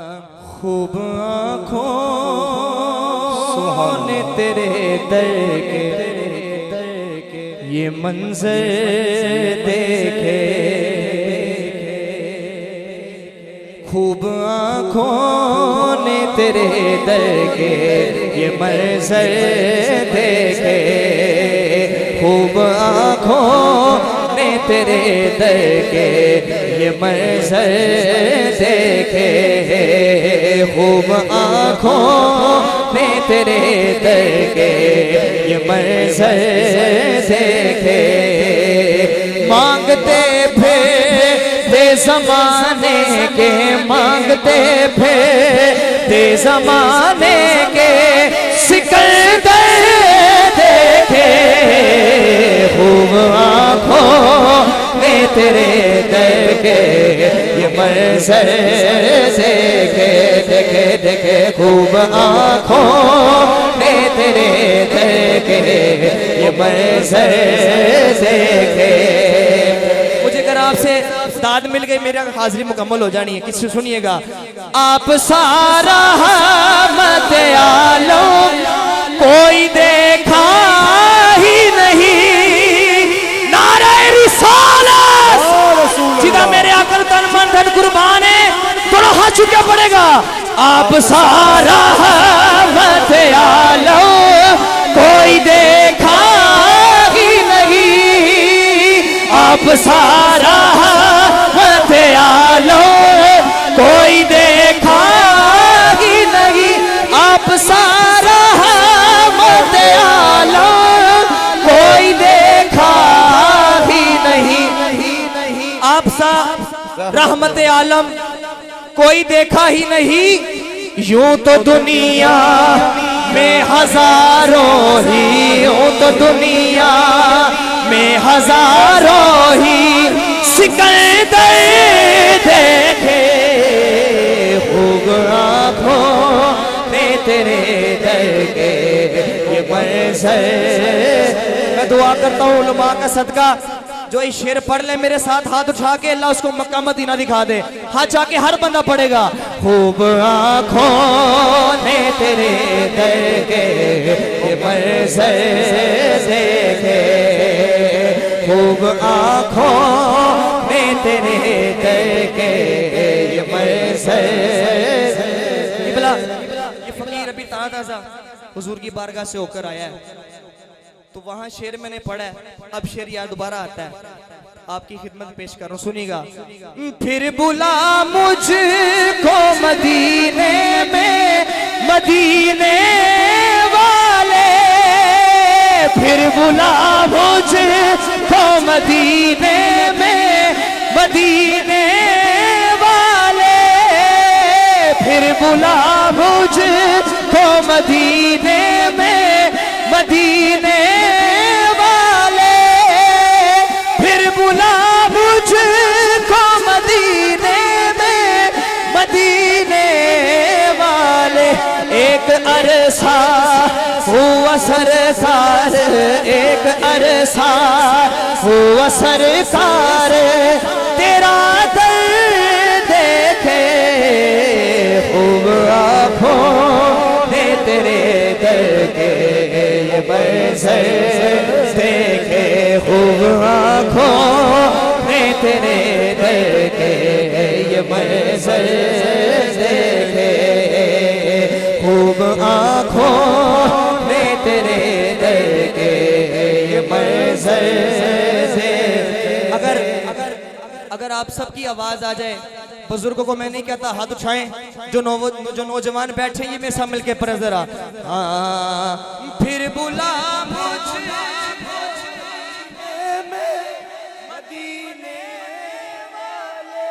खूब आँखों ने तेरे दर के ये मंजर देखे, खूब आँखों ने तेरे दर के ये मंजर देखे, खूब आँखों ने तेरे दर के ये मंजर देखे, खूब आँखों ने तेरे दर के ये मंजर देखे। मांगते फिरते ज़माने के, मांगते फिरते ज़माने के सिकंदर देखे, खूब आँखों ने तेरे दर के ये मंजर देखे, देखे देखे खूब आँखों ने तेरे दर के ये मंजर देखे। मुझे अगर आपसे दाद मिल गई मेरी हाजिरी मुकम्मल हो जानी है। किससे सुनिएगा, आप सारा मत आलो कोई देखा ही नहीं, नारे रिसालत सीधा मेरे आकर तन मन धन कुर्बान है, थोड़ा हाथ चुका पड़ेगा। आप सारा मत आलो कोई देखा ही नहीं, आप सारा मत आलो कोई देखा ही नहीं, आप सारा मत आलो कोई देखा ही नहीं, आप सा रहमत आलम कोई देखा ही नहीं। यूं तो दुनिया में हजारों ही, यूं तो दुनिया में हजारों ही सिकंदर देखे, खूब आँखों ने तेरे दर के ये मंजर। मैं दुआ करता हूँ उलमा का सदका जो इस शेर पढ़ ले मेरे साथ, हाथ उठा के अल्लाह उसको मक्का मदीना दिखा दे। हाथ जाके हर बंदा पढ़ेगा, खूब आँखों ने तेरे दर के ये मंजर देखे, खूब आँखों ने तेरे दर के ये मंजर। ये फकीर अभी ताज़ा हुजूर की बारगाह से होकर आया है, तो वहां शेर मैंने पढ़ा है, अब शेर यार दोबारा आता है, आपकी खिदमत पेश कर रहा हूं, सुनिएगा। फिर बुला मुझको मदीने में मदीने वाले, फिर बुला मुझको मदीने में मदीने वाले, फिर बुला मुझको मदीने में मदीने वाले, फिर बुला मुझको मदीने में मदीने वाले। एक अरसा हुआ सरकार, एक अरसा हुआ सरकार तेरा दर देखे, खूब आँखों ने तेरे दर के ये मंजर देखे, खूब आँखों ने तेरे दर के ये मंजर देखे, खूब आँखों ने तेरे दर के ये मंजर देखे। अगर आप सबकी आवाज आ जाए, बुजुर्गों को मैं नहीं कहता हाथ उठाएं, जो नौजवान बैठे ये मेरे साथ मिलके पढ़े जरा। फिर बुला मुझे मदीने वाले,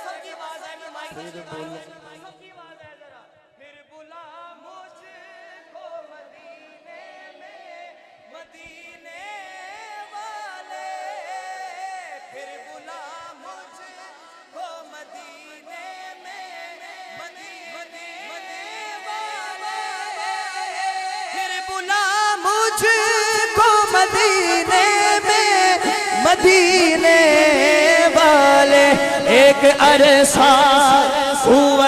सबकी आवाज आए, मैं माइक से बोल रहा हूं, सबकी आवाज आए जरा। फिर बुला मुझको मदीने में मदीने वाले, फिर बुला मुझको मदीने में मदीने वाले, फिर बुला मुझको मदीने में मदीने वाले। एक अरसा हुआ